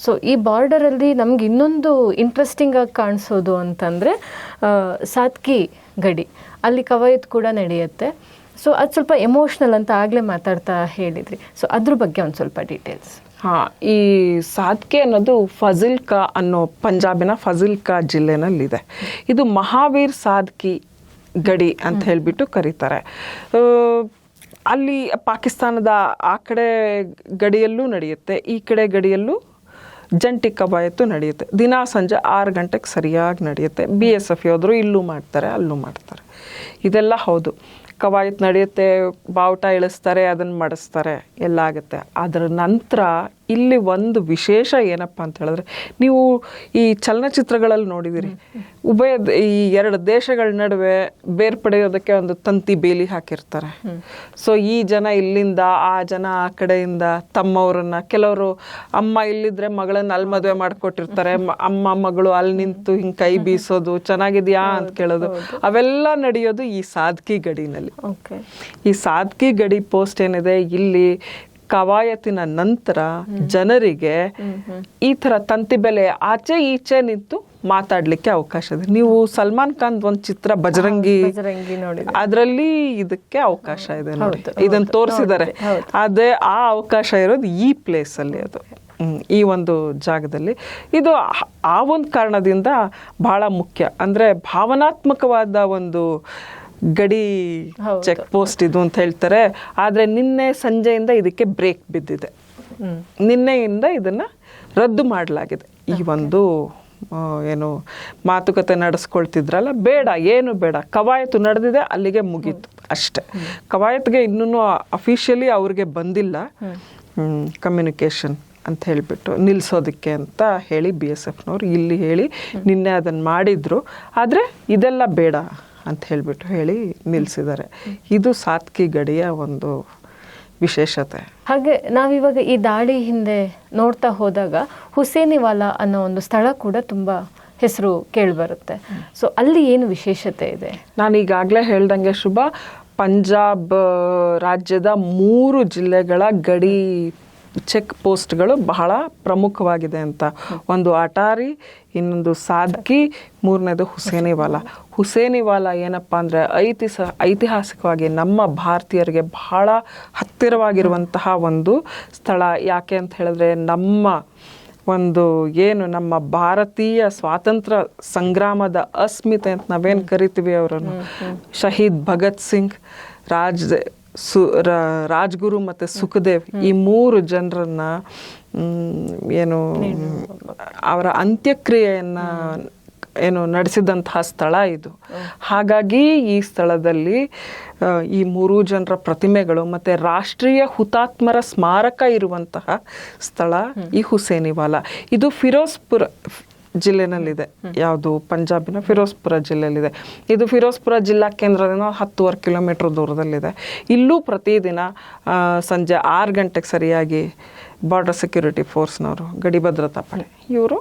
So ಈ ಬಾರ್ಡರಲ್ಲಿ ನಮ್ಗೆ ಇನ್ನೊಂದು ಇಂಟ್ರೆಸ್ಟಿಂಗ್ ಆಗಿ ಕಾಣಿಸೋದು ಅಂತಂದರೆ ಸಾತ್ಕಿ ಗಡಿ, ಅಲ್ಲಿ ಕವಾಯತ್ ಕೂಡ ನಡೆಯುತ್ತೆ. ಸೊ ಅದು ಸ್ವಲ್ಪ ಎಮೋಷ್ನಲ್ ಅಂತ ಆಗಲೇ ಮಾತಾಡ್ತಾ ಹೇಳಿದ್ರಿ. ಸೊ ಅದ್ರ ಬಗ್ಗೆ ಒಂದು ಸ್ವಲ್ಪ ಡೀಟೇಲ್ಸ್. ಹಾಂ, ಈ ಸಾದ್ಕೆ ಅನ್ನೋದು ಫಜಿಲ್ಕಾ ಅನ್ನೋ ಪಂಜಾಬಿನ ಫಜಿಲ್ಕಾ ಜಿಲ್ಲೆನಲ್ಲಿದೆ. ಇದು ಮಹಾವೀರ್ ಸಾದ್ಕಿ ಗಡಿ ಅಂತ ಹೇಳಿಬಿಟ್ಟು ಕರೀತಾರೆ. ಅಲ್ಲಿ ಪಾಕಿಸ್ತಾನದ ಆ ಕಡೆ ಗಡಿಯಲ್ಲೂ ನಡೆಯುತ್ತೆ, ಈ ಕಡೆ ಗಡಿಯಲ್ಲೂ ಜಂಟಿ ಕವಾಯತ್ತು ನಡೆಯುತ್ತೆ. ದಿನ ಸಂಜೆ 6 ಗಂಟೆಗೆ ಸರಿಯಾಗಿ ನಡೆಯುತ್ತೆ. BSF ಯೋಧರು ಇಲ್ಲೂ ಮಾಡ್ತಾರೆ, ಅಲ್ಲೂ ಮಾಡ್ತಾರೆ. ಇದೆಲ್ಲ ಹೌದು, ಕವಾಯತ್ ನಡೆಯುತ್ತೆ, ಬಾವುಟ ಇಳಿಸ್ತಾರೆ, ಅದನ್ನು ಮಾಡಿಸ್ತಾರೆ, ಎಲ್ಲ ಆಗುತ್ತೆ. ಅದರ ನಂತರ ಇಲ್ಲಿ ಒಂದು ವಿಶೇಷ ಏನಪ್ಪ ಅಂತ ಹೇಳಿದ್ರೆ, ನೀವು ಈ ಚಲನಚಿತ್ರಗಳಲ್ಲಿ ನೋಡಿದಿರಿ, ಈ 2 ದೇಶಗಳ ನಡುವೆ ಬೇರ್ಪಡೆಯೋದಕ್ಕೆ ಒಂದು ತಂತಿ ಬೇಲಿ ಹಾಕಿರ್ತಾರೆ. ಸೊ ಈ ಜನ ಇಲ್ಲಿಂದ, ಆ ಜನ ಆ ಕಡೆಯಿಂದ ತಮ್ಮವ್ರನ್ನ, ಕೆಲವರು ಅಮ್ಮ ಇಲ್ಲಿದ್ರೆ ಮಗಳನ್ನ ಅಲ್ಲಿ ಮದುವೆ ಮಾಡಿಕೊಟ್ಟಿರ್ತಾರೆ, ಅಮ್ಮ ಮಗಳು ಅಲ್ಲಿ ನಿಂತು ಹಿಂಗೆ ಕೈ ಬೀಸೋದು, ಚೆನ್ನಾಗಿದ್ಯಾ ಅಂತ ಕೇಳೋದು, ಅವೆಲ್ಲ ನಡೆಯೋದು ಈ ಸಾದ್ಕಿ ಗಡಿನಲ್ಲಿ. ಈ ಸಾದ್ಕಿ ಗಡಿ ಪೋಸ್ಟ್ ಏನಿದೆ, ಇಲ್ಲಿ ಕವಾಯತಿನ ನಂತರ ಜನರಿಗೆ ಈ ಥರ ತಂತಿ ಬೆಲೆ ಆಚೆ ಈಚೆ ನಿಂತು ಮಾತಾಡ್ಲಿಕ್ಕೆ ಅವಕಾಶ ಇದೆ. ನೀವು ಸಲ್ಮಾನ್ ಖಾನ್ ಒಂದು ಚಿತ್ರ ಬಜರಂಗಿ ಅದರಲ್ಲಿ ಇದಕ್ಕೆ ಅವಕಾಶ ಇದೆ ನೋಡಿ, ಇದನ್ನ ತೋರಿಸಿದ್ದಾರೆ. ಅದೇ ಆ ಅವಕಾಶ ಇರೋದು ಈ ಪ್ಲೇಸ್ ಅಲ್ಲಿ, ಅದು ಈ ಒಂದು ಜಾಗದಲ್ಲಿ. ಇದು ಆ ಒಂದು ಕಾರಣದಿಂದ ಬಹಳ ಮುಖ್ಯ. ಅಂದರೆ ಭಾವನಾತ್ಮಕವಾದ ಒಂದು ಗಡಿ ಚೆಕ್ ಪೋಸ್ಟ್ ಇದು ಅಂತ ಹೇಳ್ತಾರೆ. ಆದರೆ ನಿನ್ನೆ ಸಂಜೆಯಿಂದ ಇದಕ್ಕೆ ಬ್ರೇಕ್ ಬಿದ್ದಿದೆ. ನಿನ್ನೆಯಿಂದ ಇದನ್ನು ರದ್ದು ಮಾಡಲಾಗಿದೆ. ಈ ಒಂದು ಏನು ಮಾತುಕತೆ ನಡೆಸ್ಕೊಳ್ತಿದ್ರಲ್ಲ, ಬೇಡ, ಏನು ಬೇಡ, ಕವಾಯತು ನಡೆದಿದೆ, ಅಲ್ಲಿಗೆ ಮುಗೀತು ಅಷ್ಟೆ. ಕವಾಯತ್ಗೆ ಇನ್ನೂ ಅಫಿಷಿಯಲಿ ಅವ್ರಿಗೆ ಬಂದಿಲ್ಲ ಕಮ್ಯುನಿಕೇಷನ್ ಅಂತ ಹೇಳಿಬಿಟ್ಟು ನಿಲ್ಲಿಸೋದಕ್ಕೆ ಅಂತ ಹೇಳಿ BSFನವ್ರು ಇಲ್ಲಿ ಹೇಳಿ ನಿನ್ನೆ ಅದನ್ನು ಮಾಡಿದ್ರು. ಆದರೆ ಇದೆಲ್ಲ ಬೇಡ ಅಂತ ಹೇಳಿಬಿಟ್ಟು ಹೇಳಿ ನಿಲ್ಲಿಸಿದ್ದಾರೆ. ಇದು ಸಾತ್ಕಿ ಗಡಿಯ ಒಂದು ವಿಶೇಷತೆ. ಹಾಗೆ ನಾವಿವಾಗ ಈ ದಾಳಿ ಹಿಂದೆ ನೋಡ್ತಾ ಹೋದಾಗ ಹುಸೇನಿವಾಲಾ ಅನ್ನೋ ಒಂದು ಸ್ಥಳ ಕೂಡ ತುಂಬ ಹೆಸರು ಕೇಳಿಬರುತ್ತೆ. ಸೊ ಅಲ್ಲಿ ಏನು ವಿಶೇಷತೆ ಇದೆ? ನಾನು ಈಗಾಗಲೇ ಹೇಳ್ದಂಗೆ ಶುಭ, ಪಂಜಾಬ್ ರಾಜ್ಯದ 3 ಜಿಲ್ಲೆಗಳ ಗಡಿ ಚೆಕ್ ಪೋಸ್ಟ್ಗಳು ಬಹಳ ಪ್ರಮುಖವಾಗಿದೆ ಅಂತ. ಒಂದು ಅಟಾರಿ, ಇನ್ನೊಂದು ಸಾದ್ಕಿ, 3ನೇದು ಹುಸೇನಿವಾಲಾ. ಹುಸೇನಿವಾಲಾ ಏನಪ್ಪ ಅಂದರೆ ಐತಿಹಾಸಿಕವಾಗಿ ನಮ್ಮ ಭಾರತೀಯರಿಗೆ ಬಹಳ ಹತ್ತಿರವಾಗಿರುವಂತಹ ಒಂದು ಸ್ಥಳ. ಯಾಕೆ ಅಂತ ಹೇಳಿದ್ರೆ, ನಮ್ಮ ಒಂದು ಏನು ನಮ್ಮ ಭಾರತೀಯ ಸ್ವಾತಂತ್ರ್ಯ ಸಂಗ್ರಾಮದ ಅಸ್ಮಿತೆ ಅಂತ ನಾವೇನು ಕರಿತೀವಿ ಅವರನ್ನು, ಶಹೀದ್ ಭಗತ್ ಸಿಂಗ್, ರಾಜ್ಗುರು ಮತ್ತು ಸುಖದೇವ್, ಈ 3 ಜನರನ್ನ ಏನು ಅವರ ಅಂತ್ಯಕ್ರಿಯೆಯನ್ನು ಏನು ನಡೆಸಿದಂತಹ ಸ್ಥಳ ಇದು. ಹಾಗಾಗಿ ಈ ಸ್ಥಳದಲ್ಲಿ ಈ 3 ಜನರ ಪ್ರತಿಮೆಗಳು ಮತ್ತು ರಾಷ್ಟ್ರೀಯ ಹುತಾತ್ಮರ ಸ್ಮಾರಕ ಇರುವಂತಹ ಸ್ಥಳ ಈ ಹುಸೇನಿವಾಲಾ. ಇದು ಫಿರೋಜ್ಪುರ ಜಿಲ್ಲೆನಲ್ಲಿದೆ. ಯಾವುದು? ಪಂಜಾಬಿನ ಫಿರೋಜ್ಪುರ ಜಿಲ್ಲೆಯಲ್ಲಿದೆ. ಇದು ಫಿರೋಜ್ಪುರ ಜಿಲ್ಲಾ ಕೇಂದ್ರದಿಂದ 10 ಕಿಲೋಮೀಟರ್ ದೂರದಲ್ಲಿದೆ. ಇಲ್ಲೂ ಪ್ರತಿದಿನ ಸಂಜೆ 6 ಗಂಟೆಗೆ ಸರಿಯಾಗಿ ಬಾರ್ಡರ್ ಸೆಕ್ಯೂರಿಟಿ ಫೋರ್ಸ್ನವರು, ಗಡಿ ಭದ್ರತಾ ಪಡೆ, ಇವರು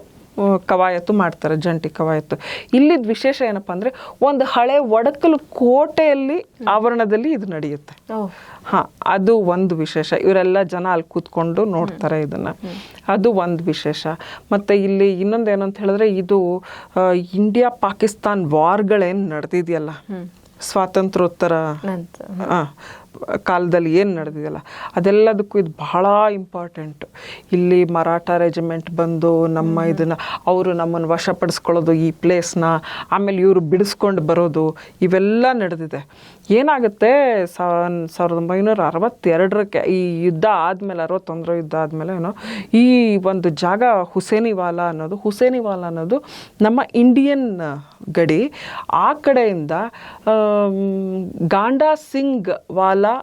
ಕವಾಯತ್ತು ಮಾಡ್ತಾರೆ, ಜಂಟಿ ಕವಾಯತ್ತು. ಇಲ್ಲಿದ್ದ ವಿಶೇಷ ಏನಪ್ಪ ಅಂದರೆ, ಒಂದು ಹಳೆ ಒಡಕಲು ಕೋಟೆಯಲ್ಲಿ ಆವರಣದಲ್ಲಿ ಇದು ನಡೆಯುತ್ತೆ. ಹಾಂ, ಅದು ಒಂದು ವಿಶೇಷ. ಇವರೆಲ್ಲ ಜನ ಅಲ್ಲಿ ಕೂತ್ಕೊಂಡು ನೋಡ್ತಾರೆ ಇದನ್ನು, ಅದು ಒಂದು ವಿಶೇಷ. ಮತ್ತು ಇಲ್ಲಿ ಇನ್ನೊಂದು ಏನಂತ ಹೇಳಿದ್ರೆ, ಇದು ಇಂಡಿಯಾ ಪಾಕಿಸ್ತಾನ್ ವಾರ್ಗಳೇನು ನಡೆದಿದೆಯಲ್ಲ, ಸ್ವಾತಂತ್ರ್ಯೋತ್ತರ ಕಾಲದಲ್ಲಿ ಏನು ನಡೆದಿದೆಯಲ್ಲ, ಅದೆಲ್ಲದಕ್ಕೂ ಇದು ಬಹಳ ಇಂಪಾರ್ಟೆಂಟ್. ಇಲ್ಲಿ ಮರಾಠ ರೆಜಿಮೆಂಟ್ ಬಂದು ನಮ್ಮ ಇದನ್ನು, ಅವರು ನಮ್ಮನ್ನು ವಶಪಡಿಸ್ಕೊಳ್ಳೋದು ಈ ಪ್ಲೇಸ್ನ, ಆಮೇಲೆ ಇವರು ಬಿಡಿಸ್ಕೊಂಡು ಬರೋದು, ಇವೆಲ್ಲ ನಡೆದಿದೆ. ಏನಾಗುತ್ತೆ, 1962 ಈ ಯುದ್ಧ ಆದಮೇಲೆ, 61 ಯುದ್ಧ ಆದಮೇಲೆ ಏನೋ, ಈ ಒಂದು ಜಾಗ ಹುಸೇನಿವಾಲಾ ಅನ್ನೋದು ನಮ್ಮ ಇಂಡಿಯನ್ ಗಡಿ. ಆ ಕಡೆಯಿಂದ ಗಾಂಡಾ ಸಿಂಗ್ ವಾಲಾ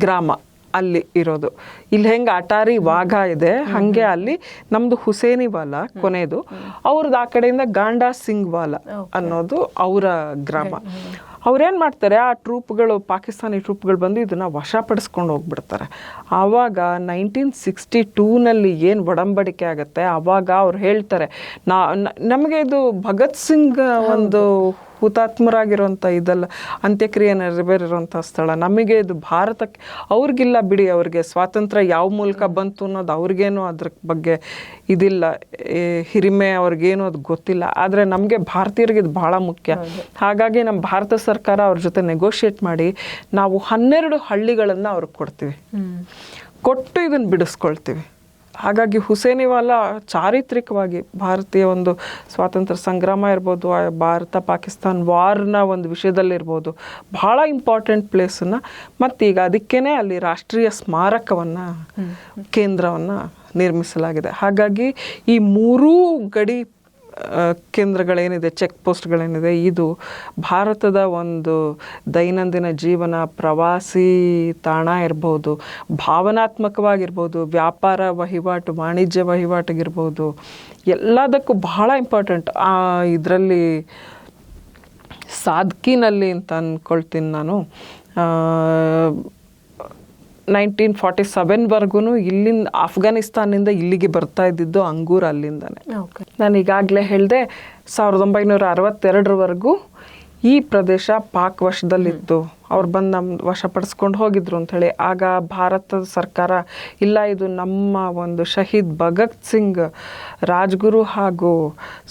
ಗ್ರಾಮ ಅಲ್ಲಿ ಇರೋದು. ಇಲ್ಲಿ ಹೆಂಗೆ ಅಟಾರಿ ವಾಘ ಇದೆ, ಹಾಗೆ ಅಲ್ಲಿ ನಮ್ಮದು ಹುಸೇನಿವಾಲಾ ಕೊನೆಯದು, ಅವ್ರದ್ದು ಆ ಕಡೆಯಿಂದ ಗಾಂಡಾ ಸಿಂಗ್ ವಾಲಾ ಅನ್ನೋದು ಅವರ ಗ್ರಾಮ. ಅವ್ರೇನು ಮಾಡ್ತಾರೆ, ಆ ಟ್ರೂಪ್ಗಳು, ಪಾಕಿಸ್ತಾನಿ ಟ್ರೂಪ್ಗಳು ಬಂದು ಇದನ್ನು ವಶಪಡಿಸ್ಕೊಂಡು ಹೋಗ್ಬಿಡ್ತಾರೆ. ಆವಾಗ 1962ನಲ್ಲಿ ಏನು ಒಡಂಬಡಿಕೆ ಆಗುತ್ತೆ, ಆವಾಗ ಅವ್ರು ಹೇಳ್ತಾರೆ, ನಮಗೆ ಇದು ಭಗತ್ ಸಿಂಗ್ ಒಂದು ಹುತಾತ್ಮರಾಗಿರುವಂಥ ಇದೆಲ್ಲ ಅಂತ್ಯಕ್ರಿಯೆ ನೆರವೇರಿರುವಂಥ ಸ್ಥಳ. ನಮಗೆ ಇದು ಭಾರತಕ್ಕೆ, ಅವ್ರಿಗಿಲ್ಲ ಬಿಡಿ, ಅವ್ರಿಗೆ ಸ್ವಾತಂತ್ರ್ಯ ಯಾವ ಮೂಲಕ ಬಂತು ಅನ್ನೋದು ಅವ್ರಿಗೇನು ಅದ್ರ ಬಗ್ಗೆ ಇದಿಲ್ಲ, ಹಿರಿಮೆ ಅವ್ರಿಗೇನು ಅದು ಗೊತ್ತಿಲ್ಲ. ಆದರೆ ನಮಗೆ ಭಾರತೀಯರಿಗೆ ಇದು ಭಾಳ ಮುಖ್ಯ. ಹಾಗಾಗಿ ನಮ್ಮ ಭಾರತ ಸರ್ಕಾರ ಅವ್ರ ಜೊತೆ ನೆಗೋಷಿಯೇಟ್ ಮಾಡಿ ನಾವು 12 ಹಳ್ಳಿಗಳನ್ನು ಅವ್ರಿಗೆ ಕೊಡ್ತೀವಿ, ಕೊಟ್ಟು ಇದನ್ನು ಬಿಡಿಸ್ಕೊಳ್ತೀವಿ. ಹಾಗಾಗಿ ಹುಸೇನಿವಾಲಾ ಚಾರಿತ್ರಿಕವಾಗಿ ಭಾರತೀಯ ಒಂದು ಸ್ವಾತಂತ್ರ್ಯ ಸಂಗ್ರಾಮ ಇರ್ಬೋದು, ಭಾರತ ಪಾಕಿಸ್ತಾನ್ ವಾರ್ನ ಒಂದು ವಿಷಯದಲ್ಲಿರ್ಬೋದು, ಭಾಳ ಇಂಪಾರ್ಟೆಂಟ್ ಪ್ಲೇಸನ್ನು, ಮತ್ತೀಗ ಅದಕ್ಕೇ ಅಲ್ಲಿ ರಾಷ್ಟ್ರೀಯ ಸ್ಮಾರಕವನ್ನು ಕೇಂದ್ರವನ್ನು ನಿರ್ಮಿಸಲಾಗಿದೆ. ಹಾಗಾಗಿ ಈ 3 ಗಡಿ ಕೇಂದ್ರಗಳೇನಿದೆ, ಚೆಕ್ ಪೋಸ್ಟ್ಗಳೇನಿದೆ, ಇದು ಭಾರತದ ಒಂದು ದೈನಂದಿನ ಜೀವನ, ಪ್ರವಾಸಿ ತಾಣ ಇರ್ಬೋದು, ಭಾವನಾತ್ಮಕವಾಗಿರ್ಬೋದು, ವ್ಯಾಪಾರ ವಹಿವಾಟು, ವಾಣಿಜ್ಯ ವಹಿವಾಟಿಗಿರ್ಬೋದು, ಎಲ್ಲದಕ್ಕೂ ಬಹಳ ಇಂಪಾರ್ಟೆಂಟ್. ಇದರಲ್ಲಿ ಸಾದ್ಕಿನಲ್ಲಿ ಅಂತ ಅಂದ್ಕೊಳ್ತೀನಿ ನಾನು, 1947ವರೆಗೂ ಇಲ್ಲಿಂದ ಅಫ್ಘಾನಿಸ್ತಾನಿಂದ ಇಲ್ಲಿಗೆ ಬರ್ತಾ ಇದ್ದಿದ್ದು ಅಂಗೂರ ಅಲ್ಲಿಂದನೇ. ನಾನು ಈಗಾಗಲೇ ಹೇಳಿದೆ 1962ರವರೆಗೂ ಈ ಪ್ರದೇಶ ಪಾಕ್ ವಶದಲ್ಲಿತ್ತು, ಅವ್ರು ಬಂದು ನಮ್ಮ ವಶಪಡಿಸ್ಕೊಂಡು ಹೋಗಿದ್ರು ಅಂಥೇಳಿ. ಆಗ ಭಾರತದ ಸರ್ಕಾರ ಇಲ್ಲ, ಇದು ನಮ್ಮ ಒಂದು ಶಹೀದ್ ಭಗತ್ ಸಿಂಗ್, ರಾಜ್ಗುರು ಹಾಗೂ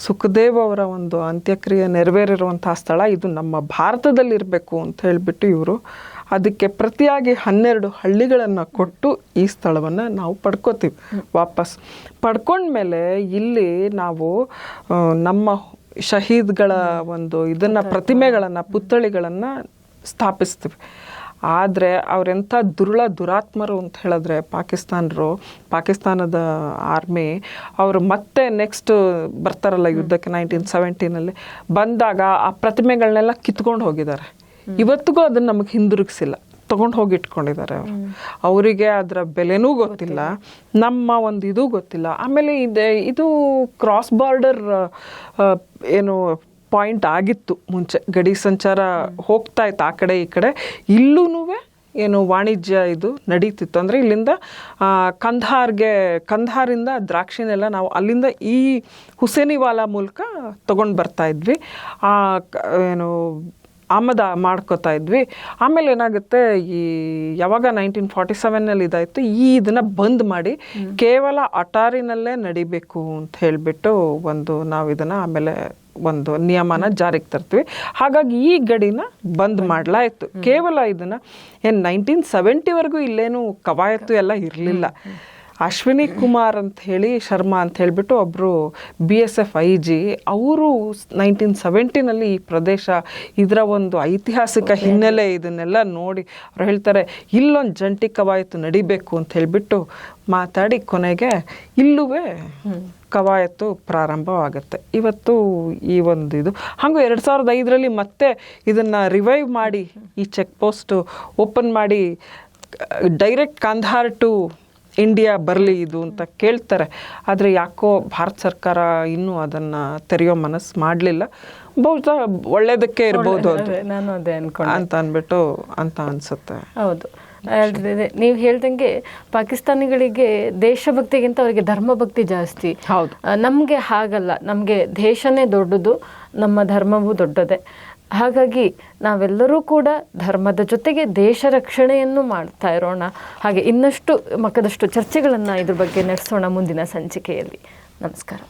ಸುಖದೇವ್ ಅವರ ಒಂದು ಅಂತ್ಯಕ್ರಿಯೆ ನೆರವೇರಿರುವಂಥ ಸ್ಥಳ, ಇದು ನಮ್ಮ ಭಾರತದಲ್ಲಿರಬೇಕು ಅಂತ ಹೇಳಿಬಿಟ್ಟು ಇವರು ಅದಕ್ಕೆ ಪ್ರತಿಯಾಗಿ 12 ಹಳ್ಳಿಗಳನ್ನು ಕೊಟ್ಟು ಈ ಸ್ಥಳವನ್ನು ನಾವು ಪಡ್ಕೋತೀವಿ. ವಾಪಸ್ ಪಡ್ಕೊಂಡ್ಮೇಲೆ ಇಲ್ಲಿ ನಾವು ನಮ್ಮ ಶಹೀದ್ಗಳ ಒಂದು ಇದನ್ನು, ಪ್ರತಿಮೆಗಳನ್ನು, ಪುತ್ಥಳಿಗಳನ್ನು ಸ್ಥಾಪಿಸ್ತೀವಿ. ಆದರೆ ಅವರೆಂಥ ದುರಾತ್ಮರು ಅಂತ ಹೇಳಿದ್ರೆ ಪಾಕಿಸ್ತಾನದ ಆರ್ಮಿ ಅವರು ಮತ್ತೆ ನೆಕ್ಸ್ಟ್ ಬರ್ತಾರಲ್ಲ ಯುದ್ಧಕ್ಕೆ 1970ನಲ್ಲಿ ಬಂದಾಗ ಆ ಪ್ರತಿಮೆಗಳನ್ನೆಲ್ಲ ಕಿತ್ಕೊಂಡು ಹೋಗಿದ್ದಾರೆ. ಇವತ್ತಿಗೂ ಅದನ್ನು ನಮಗೆ ಹಿಂದಿರುಗಿಸಿಲ್ಲ, ತೊಗೊಂಡು ಹೋಗಿ ಇಟ್ಕೊಂಡಿದ್ದಾರೆ ಅವರು. ಅವರಿಗೆ ಅದರ ಬೆಲೆನೂ ಗೊತ್ತಿಲ್ಲ, ನಮ್ಮ ಒಂದು ಇದು ಗೊತ್ತಿಲ್ಲ. ಆಮೇಲೆ ಇದು ಕ್ರಾಸ್ ಬಾರ್ಡರ್ ಏನು ಪಾಯಿಂಟ್ ಆಗಿತ್ತು ಮುಂಚೆ, ಗಡಿ ಸಂಚಾರ ಹೋಗ್ತಾ ಇತ್ತು ಆ ಕಡೆ ಈ ಕಡೆ. ಇಲ್ಲೂ ಏನು ವಾಣಿಜ್ಯ ಇದು ನಡೀತಿತ್ತು. ಅಂದರೆ ಇಲ್ಲಿಂದ ಕಂಧಾರಿಂದ ದ್ರಾಕ್ಷಿನೆಲ್ಲ ನಾವು ಅಲ್ಲಿಂದ ಈ ಹುಸೇನಿವಾಲಾ ಮೂಲಕ ತೊಗೊಂಡು ಬರ್ತಾ ಇದ್ವಿ, ಏನು ಆಮದು ಮಾಡ್ಕೋತಾ ಇದ್ವಿ. ಆಮೇಲೆ ಏನಾಗುತ್ತೆ, ಈ ಯಾವಾಗ 1947ನಲ್ಲಿ ಇದಾಯಿತು, ಇದನ್ನು ಬಂದ್ ಮಾಡಿ ಕೇವಲ ಅಟಾರಿನಲ್ಲೇ ನಡಿಬೇಕು ಅಂತ ಹೇಳಿಬಿಟ್ಟು ನಾವು ಇದನ್ನು ಆಮೇಲೆ ಒಂದು ನಿಯಮನ ಜಾರಿಗೆ ತರ್ತೀವಿ. ಹಾಗಾಗಿ ಈ ಗಡಿನ ಬಂದ್ ಮಾಡಲಾಯಿತು. ಕೇವಲ ಇದನ್ನು 1970ವರೆಗೂ ಇಲ್ಲೇನು ಕವಾಯತು ಎಲ್ಲ ಇರಲಿಲ್ಲ. ಅಶ್ವಿನಿ ಕುಮಾರ್ ಅಂತ ಹೇಳಿ ಶರ್ಮಾ ಅಂತ ಹೇಳಿಬಿಟ್ಟು ಒಬ್ಬರು BSF IG, ಅವರು 1970ನಲ್ಲಿ ಈ ಪ್ರದೇಶ, ಇದರ ಒಂದು ಐತಿಹಾಸಿಕ ಹಿನ್ನೆಲೆ ಇದನ್ನೆಲ್ಲ ನೋಡಿ ಅವ್ರು ಹೇಳ್ತಾರೆ ಇಲ್ಲೊಂದು ಜಂಟಿ ಕವಾಯತು ನಡಿಬೇಕು ಅಂತ ಹೇಳಿಬಿಟ್ಟು ಮಾತಾಡಿ ಕೊನೆಗೆ ಇಲ್ಲೂ ಕವಾಯತು ಪ್ರಾರಂಭವಾಗುತ್ತೆ. ಇವತ್ತು ಈ ಒಂದು ಇದು ಹಾಗೂ 2005ರಲ್ಲಿ ಮತ್ತೆ ಇದನ್ನು ರಿವೈವ್ ಮಾಡಿ ಈ ಚೆಕ್ ಪೋಸ್ಟ್ ಓಪನ್ ಮಾಡಿ ಡೈರೆಕ್ಟ್ ಕಾಂಧಾರ್ ಟು ಇಂಡಿಯಾ ಬರಲಿ ಇದು ಅಂತ ಕೇಳ್ತಾರೆ. ಆದರೆ ಯಾಕೋ ಭಾರತ ಸರ್ಕಾರ ಇನ್ನೂ ಅದನ್ನು ತೆರೆಯೋ ಮನಸ್ಸು ಮಾಡಲಿಲ್ಲ. ಬಹುಶಃ ಒಳ್ಳೆಯದಕ್ಕೆ ಇರ್ಬೋದು ಅದು, ನಾನು ಅದೇ ಅನ್ಕೊಂಡೆ ಅಂತ ಅನಿಸುತ್ತೆ. ಹೌದು, ನೀವು ಹೇಳ್ದಂಗೆ ಪಾಕಿಸ್ತಾನಿಗಳಿಗೆ ದೇಶಭಕ್ತಿಗಿಂತ ಅವರಿಗೆ ಧರ್ಮಭಕ್ತಿ ಜಾಸ್ತಿ. ಹೌದು, ನಮಗೆ ಹಾಗಲ್ಲ, ನಮಗೆ ದೇಶನೇ ದೊಡ್ಡದು, ನಮ್ಮ ಧರ್ಮವೂ ದೊಡ್ಡದೇ. ಹಾಗಾಗಿ ನಾವೆಲ್ಲರೂ ಕೂಡ ಧರ್ಮದ ಜೊತೆಗೆ ದೇಶ ರಕ್ಷಣೆಯನ್ನು ಮಾಡ್ತಾ ಇರೋಣ. ಹಾಗೆ ಇನ್ನಷ್ಟು ಮಕ್ಕದಷ್ಟು ಚರ್ಚೆಗಳನ್ನು ಇದ್ರ ಬಗ್ಗೆ ನಡೆಸೋಣ ಮುಂದಿನ ಸಂಚಿಕೆಯಲ್ಲಿ. ನಮಸ್ಕಾರ.